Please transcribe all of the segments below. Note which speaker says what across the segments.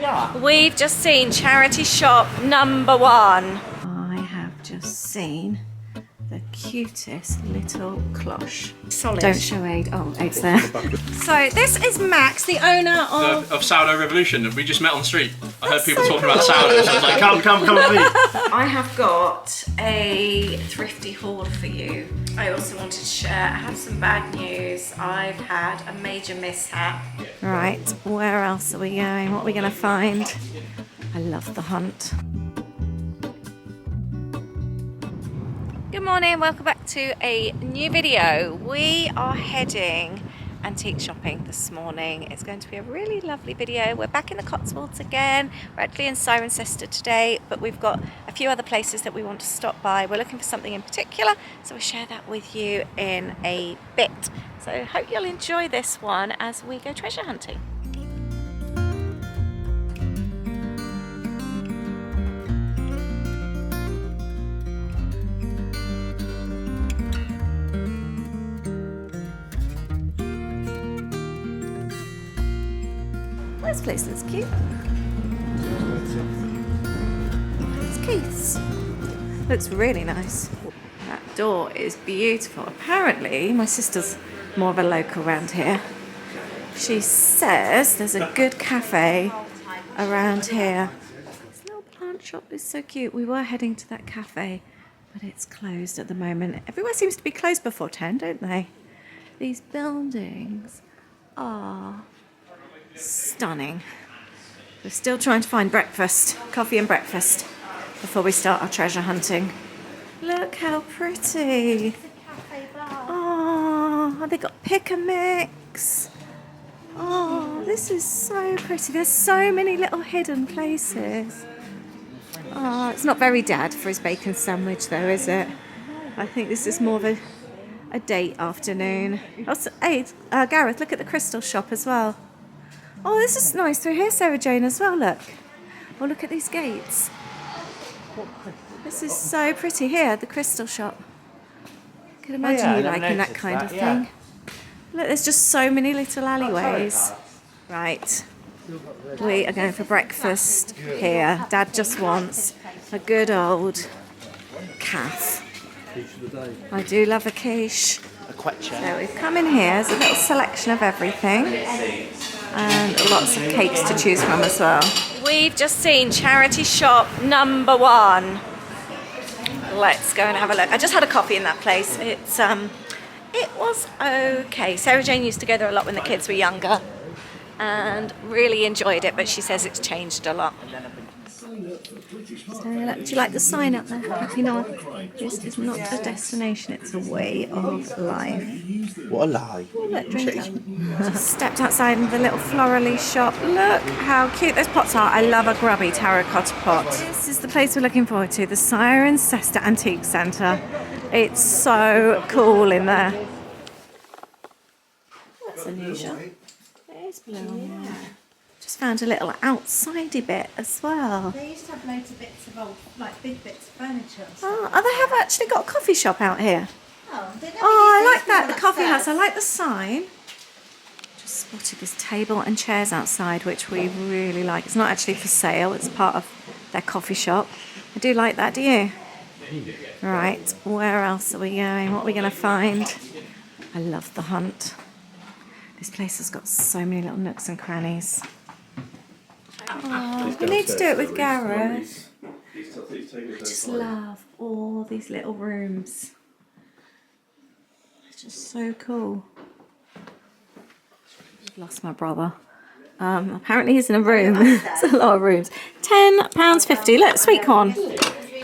Speaker 1: are.
Speaker 2: We've just seen charity shop number 1. I have just seen the cutest little cloche. Solid. Don't show Aid. Oh, Aid's there. So this is Max, the owner
Speaker 3: of Sourdough Revolution. We just met on the street. I heard people talking about sourdough, so I was like, come with me.
Speaker 2: I have got a thrifty haul for you. I also wanted to share, I have some bad news. I've had a major mishap. Right, where else are we going? What are we going to find? I love the hunt. Good morning, welcome back to a new video. We are heading antique shopping this morning. It's going to be a really lovely video. We're back in the Cotswolds again. We're actually in Cirencester today, but we've got a few other places that we want to stop by. We're looking for something in particular, so we'll share that with you in a bit. So hope you'll enjoy this one as we go treasure hunting. This place looks cute. It's Keith's. Looks really nice. That door is beautiful. Apparently, my sister's more of a local around here. She says there's a good cafe around here. This little plant shop is so cute. We were heading to that cafe, but it's closed at the moment. Everywhere seems to be closed before 10, don't they? These buildings are stunning. We're still trying to find breakfast, coffee and breakfast, before we start our treasure hunting. Look how pretty. Oh, they got pick and mix. Oh, this is so pretty. There's so many little hidden places. Oh, it's not very dad for his bacon sandwich though, is it? I think this is more of a date afternoon. Also, hey, Gareth, look at the crystal shop as well. Oh, this is nice through here, Sarah Jane, as well, look. Oh, look at these gates. This is so pretty here, the crystal shop. I can imagine you liking that kind of thing. Look, there's just so many little alleyways. Right, we are going for breakfast here. Dad just wants a good old calf. I do love a quiche. So we've come in here, there's a little selection of everything. And lots of cakes to choose from as well. We've just seen charity shop number 1. Let's go and have a look. I just had a coffee in that place. It was okay. Sarah Jane used to go there a lot when the kids were younger and really enjoyed it, but she says it's changed a lot. So, do you like the sign up there? Happy North. This is not a destination, it's a way of life.
Speaker 1: What a lie.
Speaker 2: Oh, look, drink up. Just stepped outside in the little florally shop. Look how cute those pots are. I love a grubby terracotta pot. This is the place we're looking forward to, the Cirencester Antique Centre. It's so cool in there. That's unusual. It is blue on there. Just found a little outsidey bit as well.
Speaker 4: They used to have loads of bits of old, like big bits of furniture.
Speaker 2: Oh, they have actually got a coffee shop out here.
Speaker 4: Oh, they never
Speaker 2: Oh, I
Speaker 4: used
Speaker 2: like that, the
Speaker 4: those
Speaker 2: coffee
Speaker 4: upstairs.
Speaker 2: house. I like the sign. Just spotted this table and chairs outside, which we really like. It's not actually for sale, it's part of their coffee shop. I do like that, do you? Right, where else are we going? What are we going to find? I love the hunt. This place has got so many little nooks and crannies. Oh, we need to do it with Gareth. I just love all these little rooms. It's just so cool. I've lost my brother. Apparently he's in a room. It's a lot of rooms. £10.50. Look, sweet corn.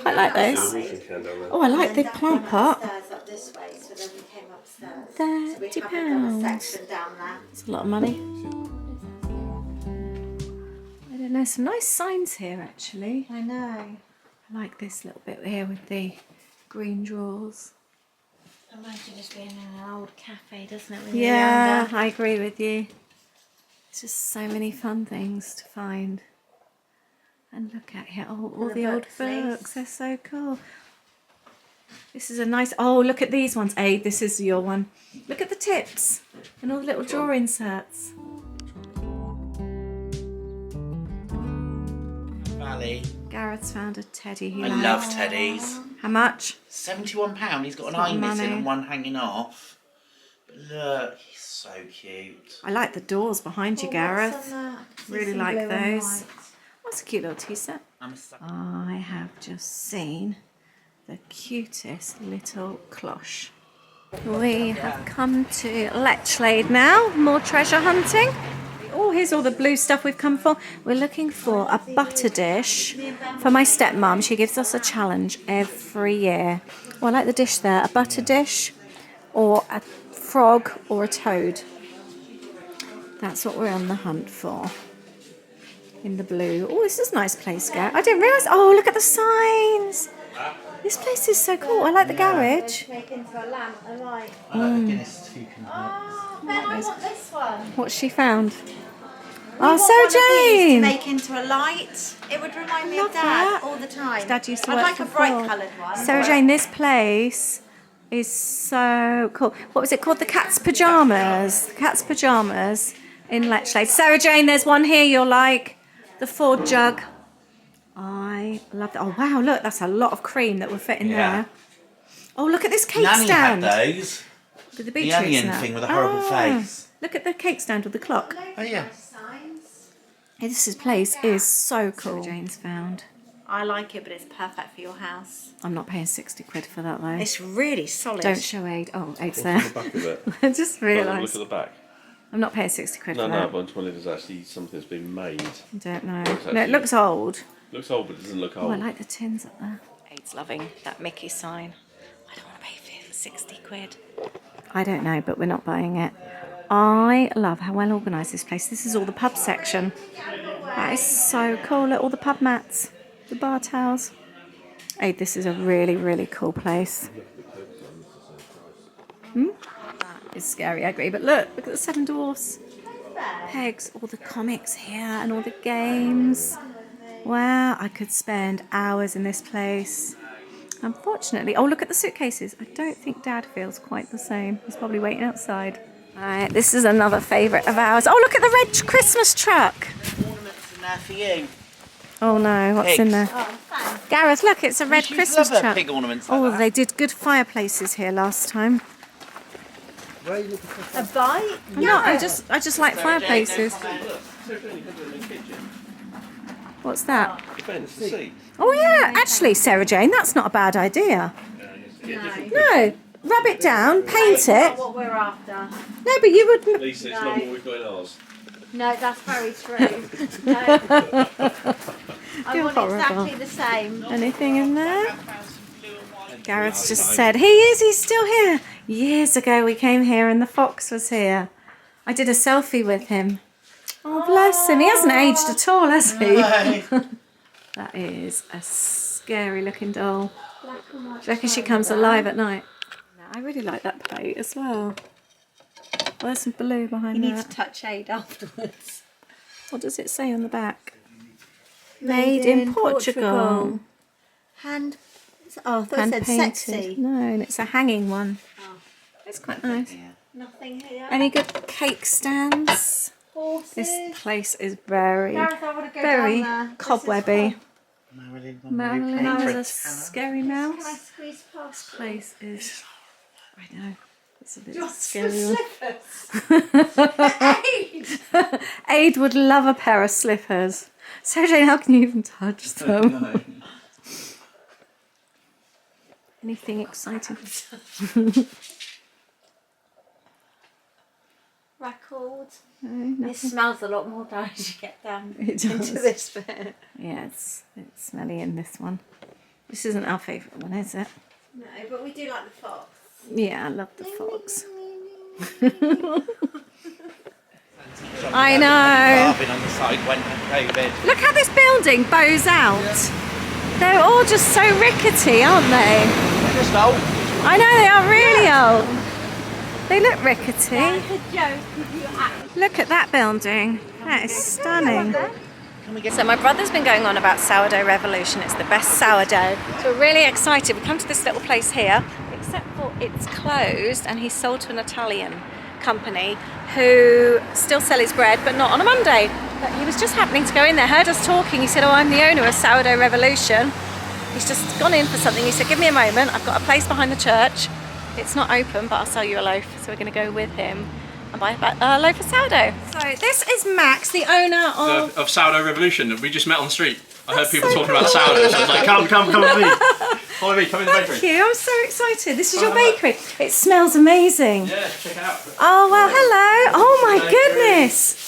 Speaker 2: Quite like those. Oh, I like the plant pot. £30. It's a lot of money. I don't know, some nice signs here actually.
Speaker 4: I know.
Speaker 2: I like this little bit here with the green drawers.
Speaker 4: Reminds you just being in an old cafe, doesn't it? When you're
Speaker 2: Yeah,
Speaker 4: younger?
Speaker 2: I agree with you. It's just so many fun things to find. And look at here, all the old books, they're so cool. This is a nice, oh look at these ones, Aid, this is your one. Look at the tips and all the little drawer inserts.
Speaker 1: Ali.
Speaker 2: Gareth's found a teddy he
Speaker 1: I
Speaker 2: likes.
Speaker 1: love teddies.
Speaker 2: How much?
Speaker 1: £71. He's got an
Speaker 2: It's not
Speaker 1: eye missing
Speaker 2: money.
Speaker 1: and one hanging off. But look, he's so cute.
Speaker 2: I like the doors behind you, Gareth. Really like those. That's a cute little tea set. I have just seen the cutest little cloche. We have come to Letchlade now. More treasure hunting. Oh, here's all the blue stuff we've come for. We're looking for a butter dish for my stepmom. She gives us a challenge every year. Oh, I like the dish there. A butter dish or a frog or a toad. That's what we're on the hunt for. In the blue. Oh, this is a nice place, Gareth. I didn't realise. Oh, look at the signs. This place is so cool. I like the garage.
Speaker 4: Make into a lamp, a light.
Speaker 1: I like the Guinness toucan.
Speaker 4: Oh, Ben, I want this one.
Speaker 2: What's she found?
Speaker 4: We
Speaker 2: Oh,
Speaker 4: want
Speaker 2: so
Speaker 4: one of these to
Speaker 2: Jane.
Speaker 4: make into a light. It would remind me
Speaker 2: Love
Speaker 4: of Dad
Speaker 2: that.
Speaker 4: all the time.
Speaker 2: Dad used to
Speaker 4: I'd
Speaker 2: work
Speaker 4: like
Speaker 2: for
Speaker 4: a bright
Speaker 2: Ford.
Speaker 4: coloured one.
Speaker 2: Sarah Jane, this place is so cool. What was it called? The Cat's Pyjamas. The Cat's Pyjamas in Letchlade. Sarah Jane, there's one here you'll like. The Ford jug. I love that. Oh, wow, look, that's a lot of cream that will fit in there. Oh, look at this cake
Speaker 1: Nanny
Speaker 2: stand.
Speaker 1: had those.
Speaker 2: With the
Speaker 1: The
Speaker 2: beetroots
Speaker 1: onion
Speaker 2: now.
Speaker 1: thing with a horrible face.
Speaker 2: Look at the cake stand with the clock.
Speaker 1: Oh yeah.
Speaker 2: Hey, this place is so cool. Sarah Jane's found.
Speaker 4: I like it, but it's perfect for your house.
Speaker 2: I'm not paying 60 quid for that though.
Speaker 4: It's really solid.
Speaker 2: Don't show Aid. Oh, Aid's there.
Speaker 5: The back of it.
Speaker 2: I just
Speaker 5: Look
Speaker 2: realised.
Speaker 5: at the back.
Speaker 2: I'm not paying 60 quid
Speaker 5: No,
Speaker 2: for
Speaker 5: no,
Speaker 2: that.
Speaker 5: but I'm just wondering if there's actually something that's been made.
Speaker 2: I don't know.
Speaker 5: Looks
Speaker 2: No, it
Speaker 5: actually-
Speaker 2: looks old.
Speaker 5: Looks old, but it doesn't look
Speaker 2: Oh,
Speaker 5: old.
Speaker 2: I like the tins up there. Aid's loving that Mickey sign. I don't want to pay 60 quid. I don't know, but we're not buying it. I love how well organised this place. This is all the pub section. That is so cool. Look, all the pub mats, the bar towels. Aid, this is a really, really cool place. That is scary, I agree. But look at the Seven Dwarfs. Pegs, all the comics here and all the games. Wow, I could spend hours in this place. Unfortunately, oh, look at the suitcases. I don't think Dad feels quite the same. He's probably waiting outside. Right, this is another favourite of ours. Oh, look at the red Christmas truck.
Speaker 1: Ornaments in there for you.
Speaker 2: Oh no, what's in there?
Speaker 4: Oh, thanks.
Speaker 2: Gareth, look, it's a red
Speaker 1: She'd
Speaker 2: Christmas
Speaker 1: love her
Speaker 2: truck.
Speaker 1: pig ornaments like
Speaker 2: Oh,
Speaker 1: that.
Speaker 2: they did good fireplaces here last time.
Speaker 4: A bite?
Speaker 2: No, I just like fireplaces. What's that?
Speaker 5: Depends, the seat.
Speaker 2: Oh yeah, actually, Sarah Jane, that's not a bad idea. No, rub it down, paint it.
Speaker 4: What we're after.
Speaker 2: No, but you would.
Speaker 5: Lisa, it's not what we've got in ours.
Speaker 4: No, that's very true. No. I
Speaker 2: You're
Speaker 4: want
Speaker 2: horrible.
Speaker 4: exactly the same.
Speaker 2: Anything in there? Gareth's just said, he's still here. Years ago we came here and the fox was here. I did a selfie with him. Oh, bless him. He hasn't aged at all, has he? That is a scary looking doll. Do you reckon she comes alive at night? No, I really like that plate as well. Oh, there's some blue behind
Speaker 4: You need
Speaker 2: that.
Speaker 4: to touch Aid afterwards.
Speaker 2: What does it say on the back? Made in Portugal.
Speaker 4: Hand. Oh, I thought
Speaker 2: Hand
Speaker 4: it said
Speaker 2: painted.
Speaker 4: sexy.
Speaker 2: No, and it's a hanging one.
Speaker 4: Oh.
Speaker 2: It's quite nice.
Speaker 4: Nothing here.
Speaker 2: Any good cake stands?
Speaker 4: Horses.
Speaker 2: This place is very,
Speaker 4: Gareth, I want to go
Speaker 2: very
Speaker 4: down there.
Speaker 2: cobwebby.
Speaker 1: Marilyn
Speaker 2: Marilyn
Speaker 1: Monroe
Speaker 2: has a
Speaker 1: playing
Speaker 2: scary
Speaker 4: Can I
Speaker 2: mouse.
Speaker 4: squeeze past?
Speaker 2: This place is, I know, it's a bit
Speaker 4: Just
Speaker 2: scary.
Speaker 4: slippers.
Speaker 2: Aid would love a pair of slippers. So Jane, how can you even touch them? Anything exciting?
Speaker 4: Records.
Speaker 2: No, nothing.
Speaker 4: This smells a lot more down as you get down
Speaker 2: It
Speaker 4: into
Speaker 2: does.
Speaker 4: this bit.
Speaker 2: Yeah, it's smelly in this one. This isn't our favourite one, is it?
Speaker 4: No, but we do like the fox.
Speaker 2: Yeah, I love the fox. I know.
Speaker 1: Carving on the side when COVID.
Speaker 2: Look how this building bows out. They're all just so rickety, aren't they?
Speaker 1: Just old.
Speaker 2: I know, they are really old. They look rickety.
Speaker 4: That's a joke if you act.
Speaker 2: Look at that building. That is stunning. So my brother's been going on about Sourdough Revolution. It's the best sourdough. So we're really excited. We come to this little place here, except for it's closed and he's sold to an Italian company who still sell his bread, but not on a Monday. But he was just happening to go in there, heard us talking. He said, oh, I'm the owner of Sourdough Revolution. He's just gone in for something. He said, give me a moment. I've got a place behind the church. It's not open, but I'll sell you a loaf. So we're going to go with him and buy a loaf of sourdough. So this is Max, the owner
Speaker 3: of Sourdough Revolution. We just met on the street. I heard people
Speaker 2: so
Speaker 3: talking about sourdough, so I was like, come with me. Follow me, come in the bakery.
Speaker 2: Thank you, I'm so excited. This is your bakery. It smells amazing.
Speaker 3: Yeah, check it out.
Speaker 2: Oh, well, hello. Oh my goodness.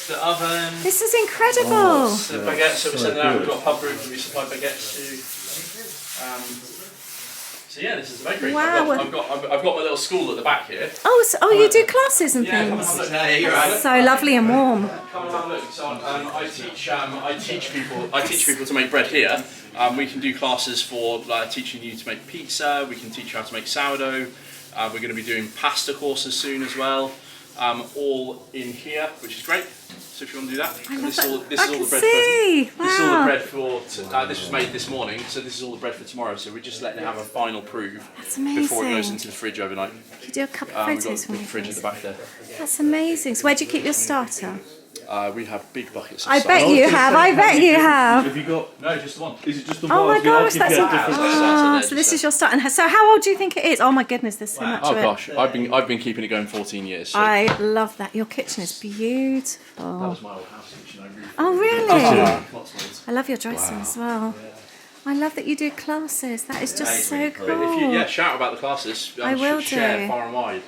Speaker 3: The oven.
Speaker 2: This is incredible.
Speaker 3: The baguettes that we're sending out. We've got a pub group that we supply baguettes to. So yeah, this is the bakery.
Speaker 2: Wow.
Speaker 3: I've got my little school at the back here.
Speaker 2: Oh, so, you do classes and
Speaker 3: Yeah, come and
Speaker 2: things.
Speaker 3: have a look. Yeah, you're right.
Speaker 2: So lovely and warm.
Speaker 3: Come and have a look. So I teach people to make bread here. We can do classes for teaching you to make pizza. We can teach you how to make sourdough. We're going to be doing pasta courses soon as well. All in here, which is great. So if you want to do that, this is all the bread. This is all the bread for. This was made this morning, so this is all the bread for tomorrow. So we're just letting it have a final prove before it goes into the fridge overnight.
Speaker 2: Can you do a couple of
Speaker 3: We've got
Speaker 2: photos
Speaker 3: the
Speaker 2: for me,
Speaker 3: fridge at
Speaker 2: please?
Speaker 3: the back there.
Speaker 2: That's amazing. So where do you keep your starter?
Speaker 3: We have big buckets. Of
Speaker 2: I bet
Speaker 3: cider.
Speaker 2: you have. I bet you have.
Speaker 5: Have you got?
Speaker 3: No, just the one.
Speaker 5: Is it just the one?
Speaker 2: Oh my gosh,
Speaker 5: You
Speaker 2: that's
Speaker 5: get different-
Speaker 2: so this is your starter. And so how old do you think it is? Oh my goodness, there's so much
Speaker 3: Oh
Speaker 2: of it.
Speaker 3: gosh, I've been keeping it going 14 years. So
Speaker 2: I love that. Your kitchen is
Speaker 3: that
Speaker 2: beautiful.
Speaker 3: was my old house kitchen.
Speaker 2: Oh really?
Speaker 3: Cotswolds.
Speaker 2: I love your dressing as well. I love that you do classes. That is just so cool.
Speaker 3: If you shout about the classes,
Speaker 2: I will
Speaker 3: share
Speaker 2: do.
Speaker 3: far and wide.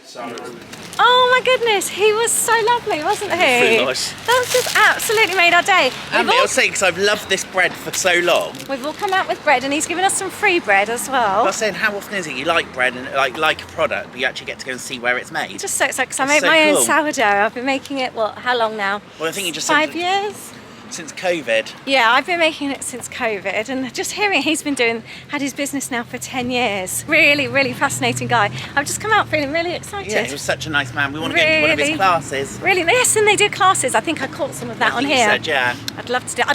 Speaker 2: Oh my goodness, he was so lovely, wasn't he?
Speaker 1: Really nice.
Speaker 2: That just absolutely made our day.
Speaker 1: And it'll say, because I've loved this bread for so long.
Speaker 2: We've all come out with bread and he's given us some free bread as well.
Speaker 1: I was saying, how often is it you like bread and like a product, but you actually get to go and see where it's made?
Speaker 2: Just so excited because I
Speaker 1: It's
Speaker 2: made
Speaker 1: so
Speaker 2: my own
Speaker 1: cool.
Speaker 2: sourdough. I've been making it, how long now?
Speaker 1: Well, I think you just
Speaker 2: 5
Speaker 1: said
Speaker 2: years?
Speaker 1: since COVID.
Speaker 2: Yeah, I've been making it since COVID, and just hearing he's had his business now for 10 years. Really, really fascinating guy. I've just come out feeling really excited.
Speaker 1: Yeah, he was such a nice man. We want to go to one of his
Speaker 2: Really?
Speaker 1: classes.
Speaker 2: Really, yes, and they do classes. I think I caught some of that
Speaker 1: I
Speaker 2: on
Speaker 1: think
Speaker 2: here.
Speaker 1: you said, yeah.
Speaker 2: I'd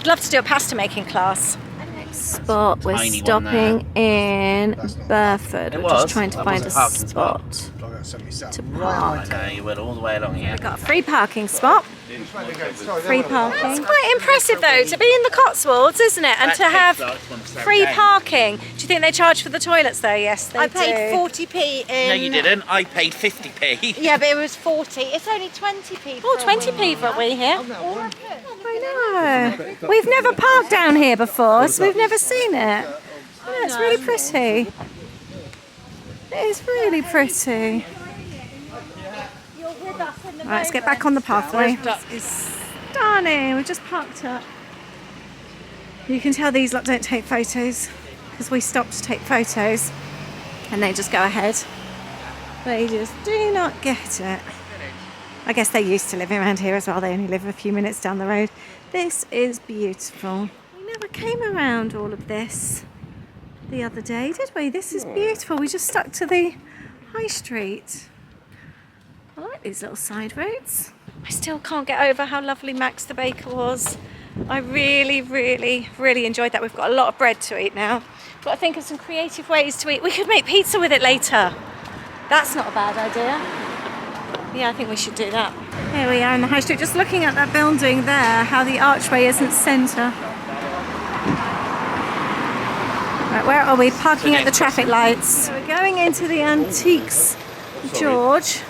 Speaker 2: love to do a pasta making class. Next spot, we're
Speaker 1: Tiny one
Speaker 2: stopping in Burford. We're
Speaker 1: was.
Speaker 2: just trying to
Speaker 1: I
Speaker 2: find a
Speaker 1: wasn't parking
Speaker 2: spot to park.
Speaker 1: No, you went all the way along here.
Speaker 2: We've got a free parking spot. Free parking. It's quite impressive though to be in the Cotswolds, isn't it? And to have free parking. Do you think they charge for the toilets though? Yes, they
Speaker 4: I
Speaker 2: do.
Speaker 4: paid 40p in...
Speaker 1: No, you didn't. I paid 50p.
Speaker 4: Yeah, but it was 40. It's only 20p.
Speaker 2: Oh, 20p for a wee here. I know. We've never parked down here before, so we've never seen it. Oh, it's really pretty. It is really pretty. Right, let's get back on the pathway. It's stunning. We've just parked up. You can tell these lot don't take photos because we stopped to take photos and they just go ahead. They just do not get it. I guess they're used to living around here as well. They only live a few minutes down the road. This is beautiful. We never came around all of this the other day, did we? This is beautiful. We just stuck to the high street. I like these little side roads. I still can't get over how lovely Max the baker was. I really, really, really enjoyed that. We've got a lot of bread to eat now. We've got to think of some creative ways to eat. We could make pizza with it later. That's not a bad idea. Yeah, I think we should do that. Here we are in the high street, just looking at that building there, how the archway isn't centre. Right, where are we? Parking at the traffic lights. So we're going into the Antiques George.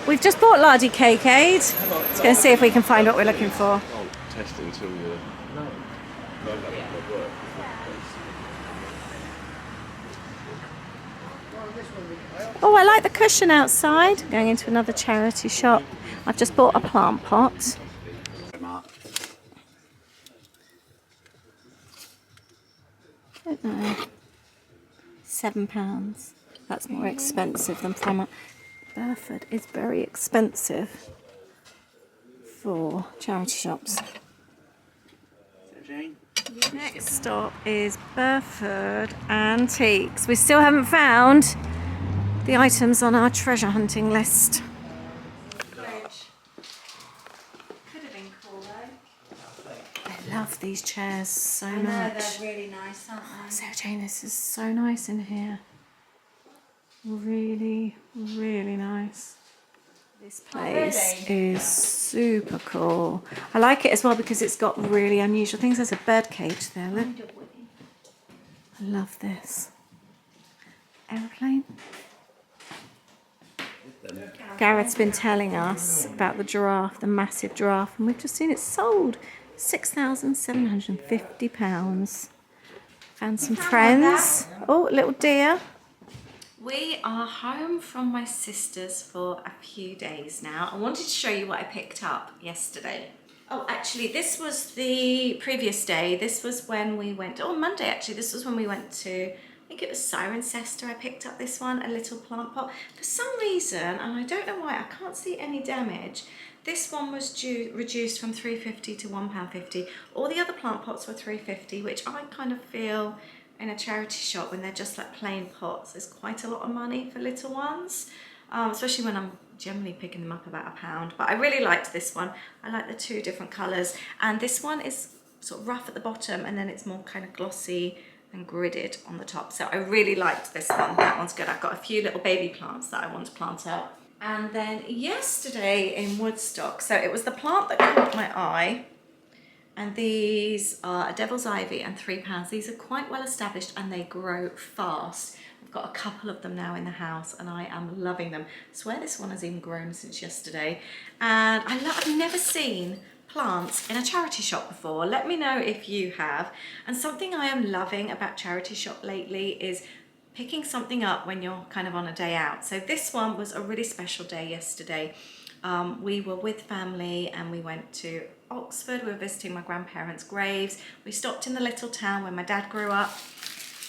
Speaker 2: We've just bought Lardy Cakeade. Let's go and see if we can find what we're looking for.
Speaker 5: Test it until you.
Speaker 2: Oh, I like the cushion outside. Going into another charity shop. I've just bought a plant pot. Don't know. £7. That's more expensive than from Burford is very expensive for charity shops. Next stop is Burford Antiques. We still haven't found the items on our treasure hunting list. Could have been cool though. I love these chairs so much.
Speaker 4: They're really nice, aren't they?
Speaker 2: Sarah Jane, this is so nice in here. Really, really nice. This place is super cool. I like it as well because it's got really unusual things. There's a bird cage there, look. I love this. Aeroplane. Gareth's been telling us about the giraffe, the massive giraffe, and we've just seen it sold. £6,750. Found some friends. Oh, little deer. We are home from my sister's for a few days now. I wanted to show you what I picked up yesterday. Oh, actually, this was the previous day. This was when we went, oh, Monday actually. This was when we went to, I think it was Cirencester. I picked up this one, a little plant pot. For some reason, and I don't know why, I can't see any damage. This one was reduced from £3.50 to £1.50. All the other plant pots were £3.50, which I kind of feel in a charity shop when they're just like plain pots, there's quite a lot of money for little ones, especially when I'm generally picking them up about £1. But I really liked this one. I like the two different colours, and this one is sort of rough at the bottom and then it's more kind of glossy and gridded on the top. So I really liked this one. That one's good. I've got a few little baby plants that I want to plant out. And then yesterday in Woodstock, so it was the plant that caught my eye. And these are a devil's ivy and £3. These are quite well established and they grow fast. I've got a couple of them now in the house and I am loving them. I swear this one has even grown since yesterday. And I've never seen plants in a charity shop before. Let me know if you have. And something I am loving about charity shop lately is picking something up when you're kind of on a day out. So this one was a really special day yesterday. We were with family and we went to Oxford. We were visiting my grandparents' graves. We stopped in the little town where my dad grew up,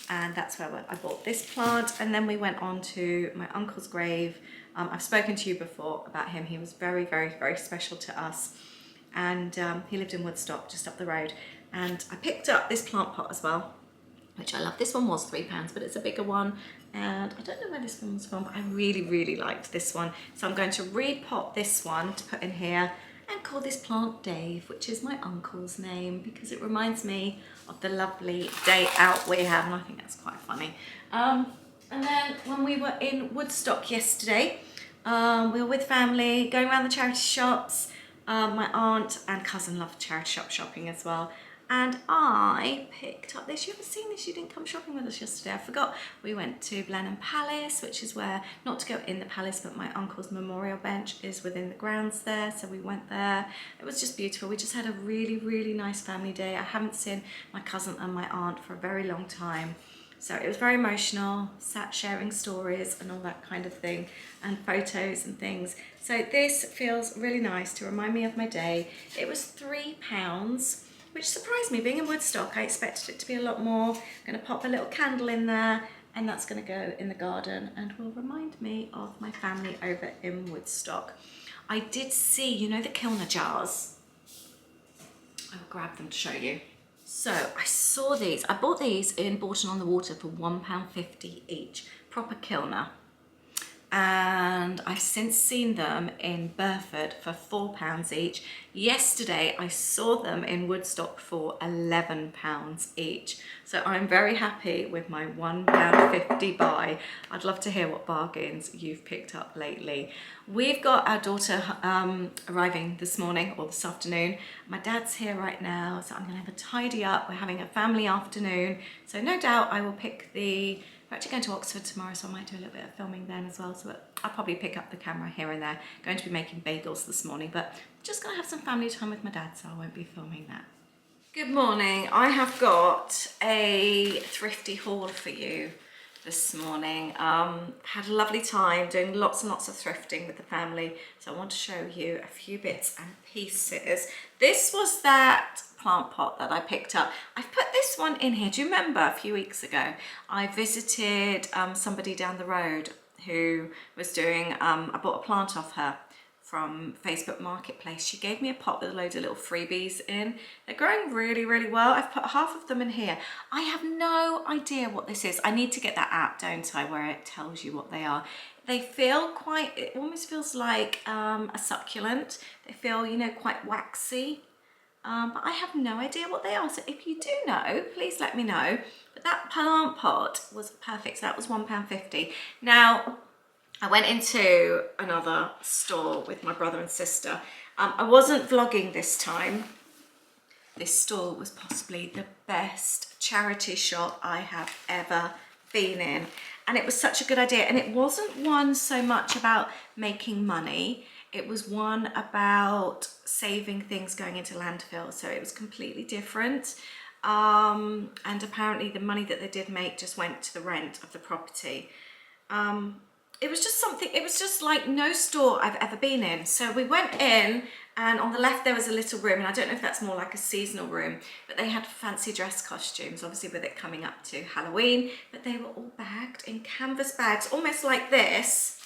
Speaker 2: and that's where I bought this plant. And then we went on to my uncle's grave. I've spoken to you before about him. He was very, very, very special to us, and he lived in Woodstock, just up the road. And I picked up this plant pot as well, which I love. This one was £3, but it's a bigger one. And I don't know where this one was from, but I really, really liked this one. So I'm going to repot this one to put in here and call this plant Dave, which is my uncle's name, because it reminds me of the lovely day out we have, and I think that's quite funny. And then when we were in Woodstock yesterday, we were with family, going around the charity shops. My aunt and cousin love charity shop shopping as well. And I picked up this. You haven't seen this, you didn't come shopping with us yesterday. I forgot. We went to Blenheim Palace, which is where, not to go in the palace, but my uncle's memorial bench is within the grounds there. So we went there. It was just beautiful. We just had a really, really nice family day. I haven't seen my cousin and my aunt for a very long time. So it was very emotional, sat sharing stories and all that kind of thing, and photos and things. So this feels really nice to remind me of my day. It was £3, which surprised me. Being in Woodstock, I expected it to be a lot more. I'm going to pop a little candle in there, and that's going to go in the garden and will remind me of my family over in Woodstock. I did see, you know, the Kilner jars. I will grab them to show you. So I saw these. I bought these in Bourton-on-the-Water for £1.50 each, proper Kilner. And I've since seen them in Burford for £4 each. Yesterday I saw them in Woodstock for £11 each. So I'm very happy with my £1.50 buy. I'd love to hear what bargains you've picked up lately. We've got our daughter arriving this morning or this afternoon. My dad's here right now, so I'm gonna have a tidy up. We're having a family afternoon. So no doubt I will pick we're actually going to Oxford tomorrow, so I might do a little bit of filming then as well. So I'll probably pick up the camera here and there. Going to be making bagels this morning, but just going to have some family time with my dad, so I won't be filming that. Good morning. I have got a thrifty haul for you this morning. Had a lovely time doing lots and lots of thrifting with the family, so I want to show you a few bits and pieces. This was that plant pot that I picked up. I've put this one in here. Do you remember a few weeks ago I visited somebody down the road who was doing, I bought a plant off her from Facebook Marketplace. She gave me a pot with loads of little freebies in. They're growing really, really well. I've put half of them in here. I have no idea what this is. I need to get that app, don't I, where it tells you what they are. They feel quite, it almost feels like a succulent. They feel, you know, quite waxy. But I have no idea what they are. So if you do know, please let me know. But that plant pot was perfect. So that was £1.50. Now, I went into another store with my brother and sister. I wasn't vlogging this time. This store was possibly the best charity shop I have ever been in. And it was such a good idea. And it wasn't one so much about making money. It was one about saving things going into landfill. So it was completely different. And apparently the money that they did make just went to the rent of the property. It was just something, it was just like no store I've ever been in. So we went in, and on the left there was a little room, and I don't know if that's more like a seasonal room, but they had fancy dress costumes, obviously with it coming up to Halloween, but they were all bagged in canvas bags, almost like this,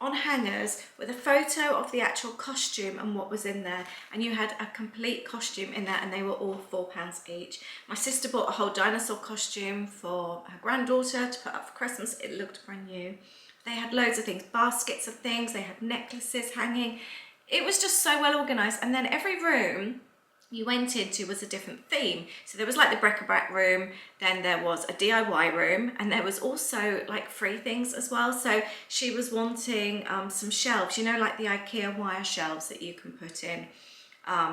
Speaker 2: on hangers, with a photo of the actual costume and what was in there. And you had a complete costume in there, and they were all £4 each. My sister bought a whole dinosaur costume for her granddaughter to put up for Christmas. It looked brand new. They had loads of things, baskets of things, they had necklaces hanging. It was just so well organised. And then every room you went into was a different theme. So there was like the bric-a-brac room, then there was a DIY room, and there was also like free things as well. So she was wanting some shelves, you know, like the IKEA wire shelves that you can put in.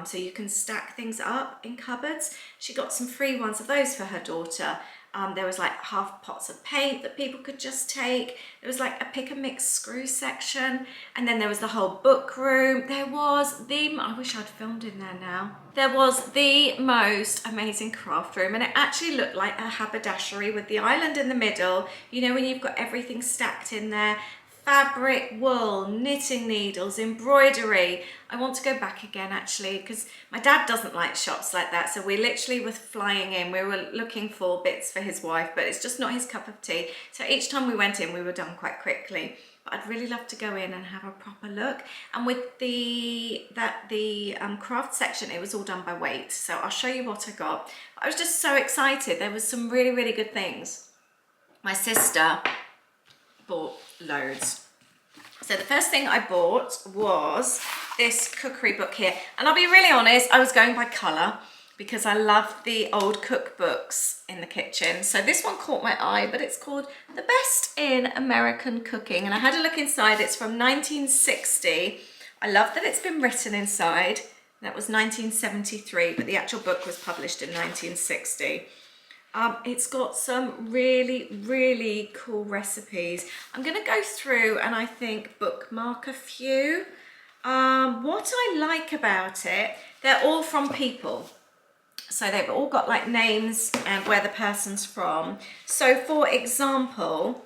Speaker 2: So you can stack things up in cupboards. She got some free ones of those for her daughter. There was like half pots of paint that people could just take. There was like a pick and mix screw section. And then there was the whole book room. There was the, I wish I'd filmed in there now. There was the most amazing craft room. And it actually looked like a haberdashery with the island in the middle. You know, when you've got everything stacked in there. Fabric, wool, knitting needles, embroidery. I want to go back again actually, because my dad doesn't like shops like that. So we literally were flying in. We were looking for bits for his wife, but it's just not his cup of tea. So each time we went in, we were done quite quickly. But I'd really love to go in and have a proper look. And with the craft section, it was all done by weight. So I'll show you what I got. But I was just so excited. There was some really, really good things. My sister bought loads. So the first thing I bought was this cookery book here, and I'll be really honest, I was going by colour because I love the old cookbooks in the kitchen. So this one caught my eye, but it's called The Best in American Cooking, and I had a look inside. It's from 1960. I love that it's been written inside. That was 1973, but the actual book was published in 1960. It's got some really, really cool recipes. I'm going to go through and I think bookmark a few. What I like about it, they're all from people. So they've all got like names and where the person's from. So for example,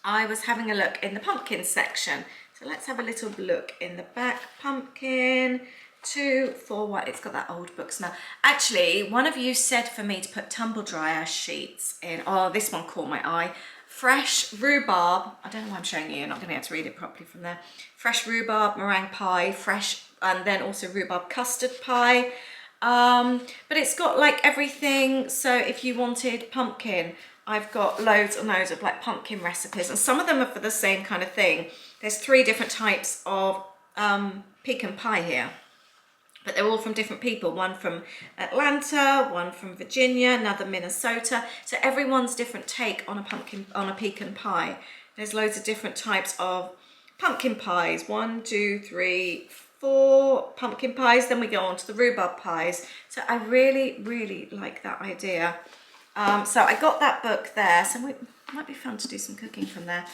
Speaker 2: I was having a look in the pumpkin section. So let's have a little look in the back. Pumpkin. 2, 4, 1. It's got that old book smell. Actually, one of you said for me to put tumble dryer sheets in. Oh, this one caught my eye. Fresh rhubarb. I don't know why I'm showing you. You're not going to be able to read it properly from there. Fresh rhubarb meringue pie. Fresh, and then also rhubarb custard pie. But it's got like everything. So if you wanted pumpkin, I've got loads and loads of like pumpkin recipes, and some of them are for the same kind of thing. There's 3 different types of pecan pie here. But they're all from different people, one from Atlanta, one from Virginia, another Minnesota. So everyone's different take on a pecan pie. There's loads of different types of pumpkin pies. 1, 2, 3, 4 pumpkin pies. Then we go on to the rhubarb pies. So I really, really like that idea. So I got that book there. So it might be fun to do some cooking from there.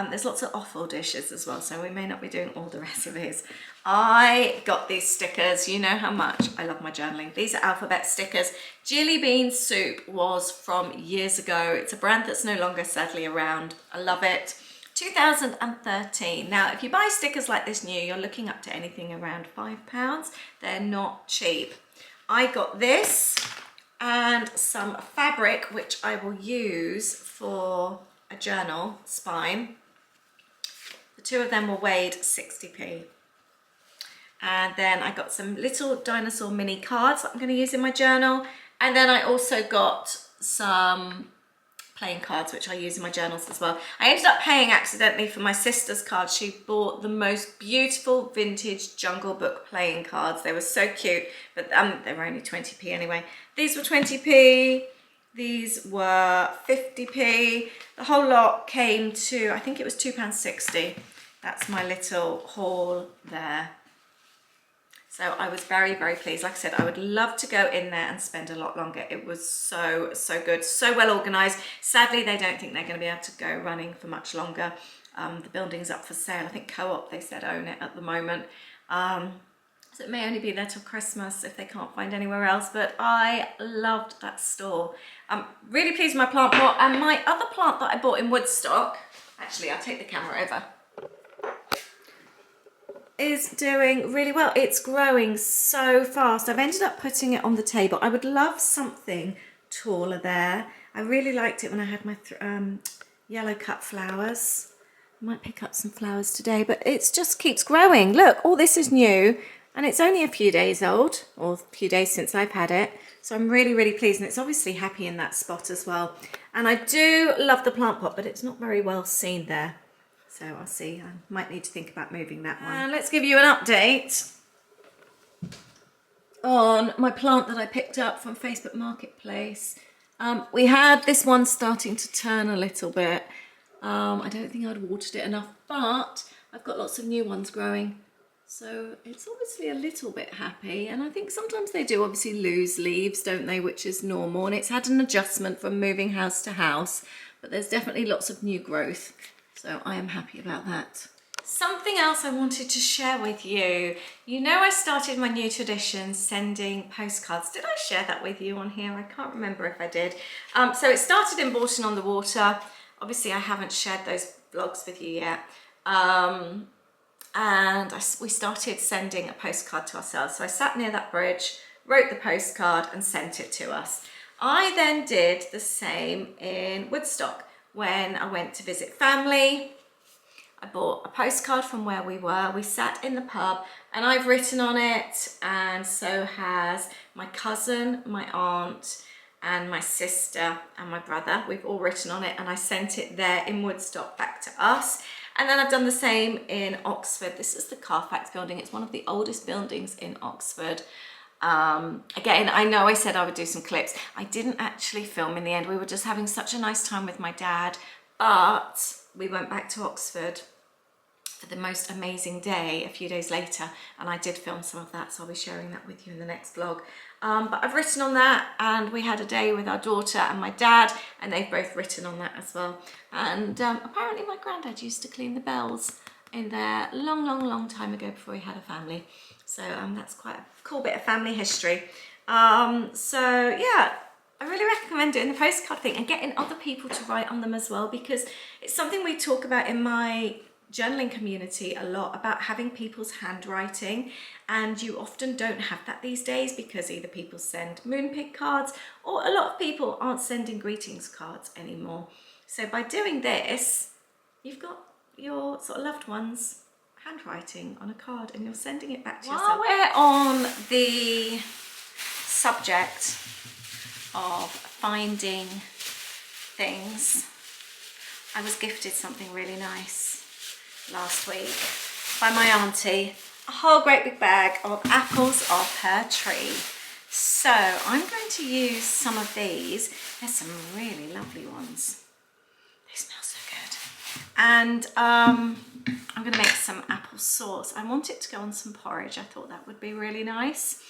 Speaker 2: There's lots of offal dishes as well, so we may not be doing all the recipes. I got these stickers. You know how much I love my journaling. These are alphabet stickers. Jelly Bean Soup was from years ago. It's a brand that's no longer sadly around. I love it. 2013. Now, if you buy stickers like this new, you're looking up to anything around £5. They're not cheap. I got this and some fabric, which I will use for a journal spine. The 2 of them were weighed 60p. And then I got some little dinosaur mini cards that I'm going to use in my journal. And then I also got some playing cards, which I use in my journals as well. I ended up paying accidentally for my sister's card. She bought the most beautiful vintage Jungle Book playing cards. They were so cute, but they were only 20p anyway. These were 20p. These were 50p. The whole lot came to, I think it was £2.60. That's my little haul there. So I was very, very pleased. Like I said, I would love to go in there and spend a lot longer. It was so, so good, so well organised. Sadly, they don't think they're going to be able to go running for much longer. The building's up for sale. I think Co-op, they said, own it at the moment. So it may only be there till Christmas if they can't find anywhere else. But I loved that store. I'm really pleased with my plant pot. And my other plant that I bought in Woodstock, actually, I'll take the camera over, is doing really well. It's growing so fast. I've ended up putting it on the table. I would love something taller there. I really liked it when I had my yellow cut flowers. I might pick up some flowers today, but it just keeps growing. Look, all this is new and it's only a few days old, or a few days since I've had it. So I'm really, really pleased, and it's obviously happy in that spot as well. And I do love the plant pot, but it's not very well seen there. So I'll see, I might need to think about moving that one. And let's give you an update on my plant that I picked up from Facebook Marketplace. We had this one starting to turn a little bit. I don't think I'd watered it enough, but I've got lots of new ones growing. So it's obviously a little bit happy, and I think sometimes they do obviously lose leaves, don't they, which is normal. And it's had an adjustment from moving house to house, but there's definitely lots of new growth. So I am happy about that. Something else I wanted to share with you. You know, I started my new tradition, sending postcards. Did I share that with you on here? I can't remember if I did. So it started in Bolton on the Water. Obviously, I haven't shared those vlogs with you yet. We started sending a postcard to ourselves. So I sat near that bridge, wrote the postcard and sent it to us. I then did the same in Woodstock. When I went to visit family, I bought a postcard from where we were. We sat in the pub and I've written on it, and so has my cousin, my aunt, and my sister and my brother. We've all written on it, and I sent it there in Woodstock back to us. And then I've done the same in Oxford. This is the Carfax building. It's one of the oldest buildings in Oxford. Again, I know I said I would do some clips. I didn't actually film in the end. We were just having such a nice time with my dad, but we went back to Oxford for the most amazing day a few days later, and I did film some of that, so I'll be sharing that with you in the next vlog. But I've written on that, and we had a day with our daughter and my dad, and they've both written on that as well. And apparently my granddad used to clean the bells in there long time ago before he had a family. So that's quite a cool bit of family history. So yeah, I really recommend doing the postcard thing and getting other people to write on them as well, because it's something we talk about in my journaling community a lot, about having people's handwriting, and you often don't have that these days because either people send moonpig cards or a lot of people aren't sending greetings cards anymore. So by doing this, you've got your sort of loved ones handwriting on a card and you're sending it back to yourself. While we're on the subject of finding things, I was gifted something really nice last week by my auntie, a whole great big bag of apples off her tree. So I'm going to use some of these. There's some really lovely ones. They smell so good. And I'm going to make some apple sauce. I want it to go on some porridge. I thought that would be really nice.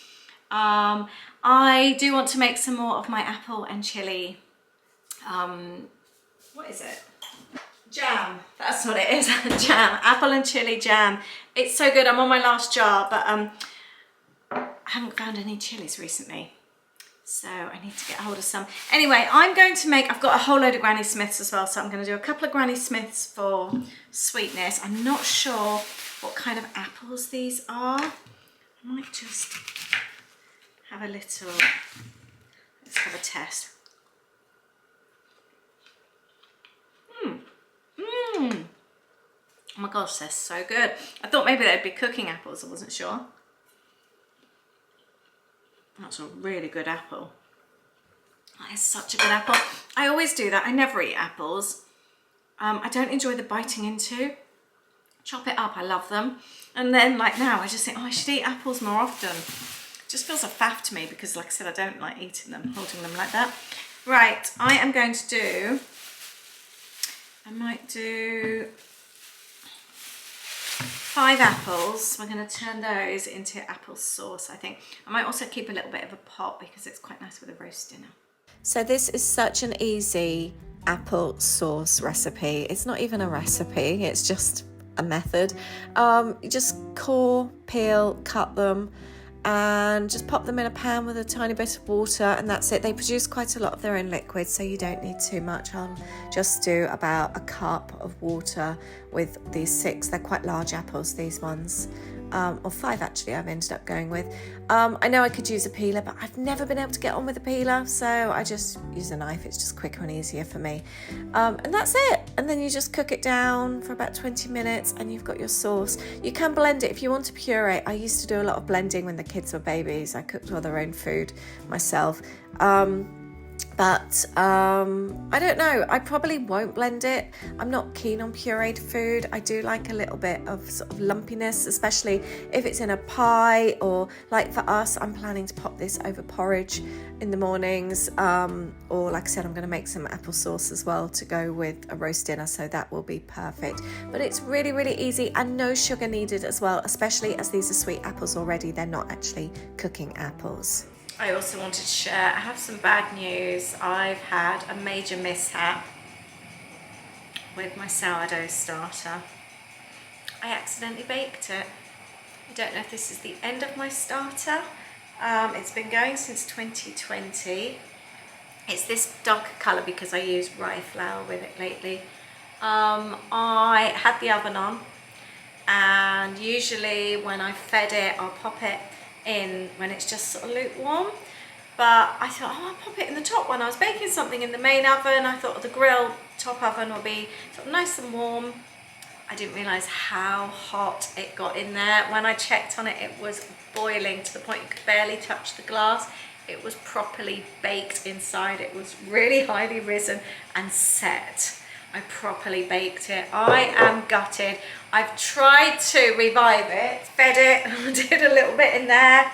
Speaker 2: I do want to make some more of my apple and chilli, what is it? Jam. That's what it is. Jam. Apple and chilli jam. It's so good. I'm on my last jar, but I haven't found any chilies recently, so I need to get hold of some. Anyway, I'm going to make, I've got a whole load of Granny Smiths as well, so I'm going to do a couple of Granny Smiths for sweetness. I'm not sure what kind of apples these are. I might just have a little, let's have a test. Oh my gosh, they're so good. I thought maybe they'd be cooking apples, I wasn't sure. That's a really good apple. That is such a good apple. I always do that. I never eat apples. I don't enjoy the biting into. Chop it up, I love them. And then like now, I just think, oh, I should eat apples more often. It just feels a faff to me because like I said, I don't like eating them, holding them like that. Right, I am going to do, I might do 5 apples. We're going to turn those into apple sauce, I think. I might also keep a little bit of a pot because it's quite nice with a roast dinner. So this is such an easy apple sauce recipe. It's not even a recipe, it's just a method. You just core, peel, cut them, and just pop them in a pan with a tiny bit of water, and that's it. They produce quite a lot of their own liquid, so you don't need too much. I'll just do about a cup of water with these 6. They're quite large apples, these ones. Or 5 actually I've ended up going with. I know I could use a peeler, but I've never been able to get on with a peeler, so I just use a knife. It's just quicker and easier for me. And that's it. And then you just cook it down for about 20 minutes and you've got your sauce. You can blend it if you want to puree. I used to do a lot of blending when the kids were babies. I cooked all their own food myself. But I don't know, I probably won't blend it. I'm not keen on pureed food. I do like a little bit of sort of lumpiness, especially if it's in a pie, or like for us, I'm planning to pop this over porridge in the mornings, or like I said, I'm going to make some applesauce as well to go with a roast dinner, so that will be perfect. But it's really, really easy and no sugar needed as well, especially as these are sweet apples already. They're not actually cooking apples. I also wanted to share, I have some bad news. I've had a major mishap with my sourdough starter. I accidentally baked it. I don't know if this is the end of my starter. It's been going since 2020. It's this darker colour because I use rye flour with it lately. I had the oven on, and usually when I fed it, I'll pop it in when it's just sort of lukewarm, but I thought, oh, I'll pop it in the top one. I was baking something in the main oven. I thought the grill top oven will be sort of nice and warm. I didn't realise how hot it got in there. When I checked on it, it was boiling to the point you could barely touch the glass. It was properly baked inside. It was really highly risen and set. I properly baked it. I am gutted. I've tried to revive it, fed it, did a little bit in there.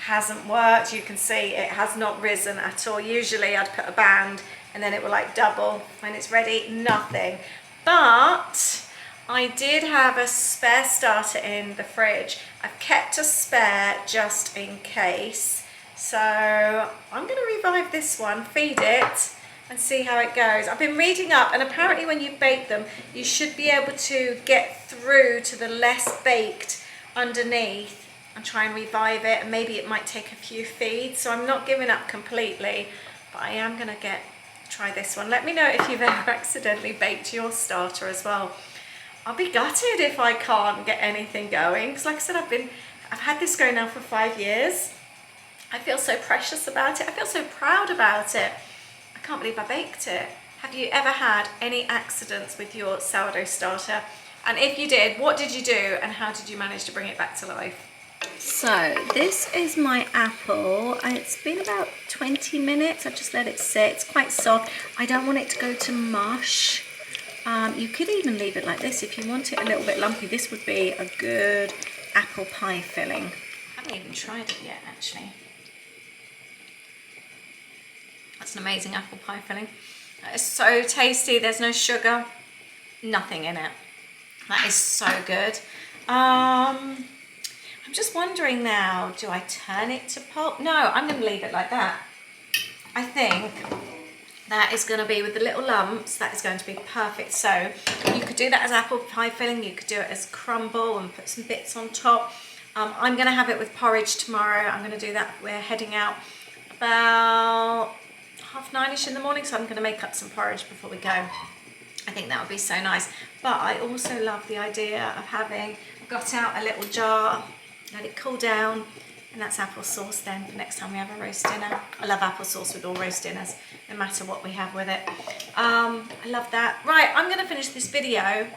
Speaker 2: Hasn't worked. You can see it has not risen at all. Usually I'd put a band and then it will like double when it's ready. Nothing. But I did have a spare starter in the fridge. I've kept a spare just in case. So I'm going to revive this one, feed it, and see how it goes. I've been reading up, and apparently when you bake them, you should be able to get through to the less baked underneath and try and revive it, and maybe it might take a few feeds. So I'm not giving up completely, but I am going to try this one. Let me know if you've ever accidentally baked your starter as well. I'll be gutted if I can't get anything going, because like I said, I've had this going now for 5 years. I feel so precious about it. I feel so proud about it. I can't believe I baked it. Have you ever had any accidents with your sourdough starter? And if you did, what did you do and how did you manage to bring it back to life? So this is my apple. It's been about 20 minutes. I've just let it sit. It's quite soft. I don't want it to go to mush. You could even leave it like this if you want it a little bit lumpy. This would be a good apple pie filling. I haven't even tried it yet, actually. That's an amazing apple pie filling. That is so tasty. There's no sugar, nothing in it. That is so good. I'm just wondering now, do I turn it to pulp? No, I'm going to leave it like that. I think that is going to be, with the little lumps, that is going to be perfect. So you could do that as apple pie filling. You could do it as crumble and put some bits on top. I'm going to have it with porridge tomorrow. I'm going to do that. We're heading out about 9:30ish in the morning, so I'm going to make up some porridge before we go. I think that would be so nice. But I also love the idea of having got out a little jar, let it cool down, and that's applesauce then for next time we have a roast dinner. I love applesauce with all roast dinners, no matter what we have with it. I love that. Right, I'm going to finish this video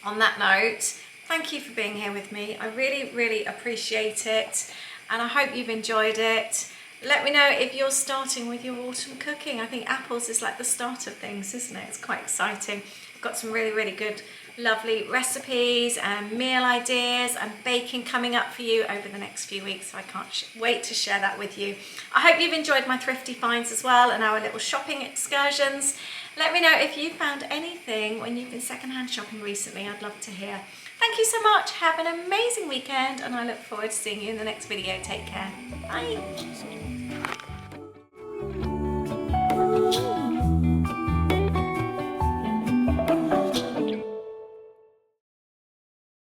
Speaker 2: on that note. Thank you for being here with me. I really, really appreciate it, and I hope you've enjoyed it. Let me know if you're starting with your autumn cooking. I think apples is like the start of things, isn't it? It's quite exciting. I've got some really, really good lovely recipes and meal ideas and baking coming up for you over the next few weeks. So I can't wait to share that with you. I hope you've enjoyed my thrifty finds as well and our little shopping excursions. Let me know if you found anything when you've been secondhand shopping recently. I'd love to hear. Thank you so much. Have an amazing weekend and I look forward to seeing you in the next video. Take care. Bye.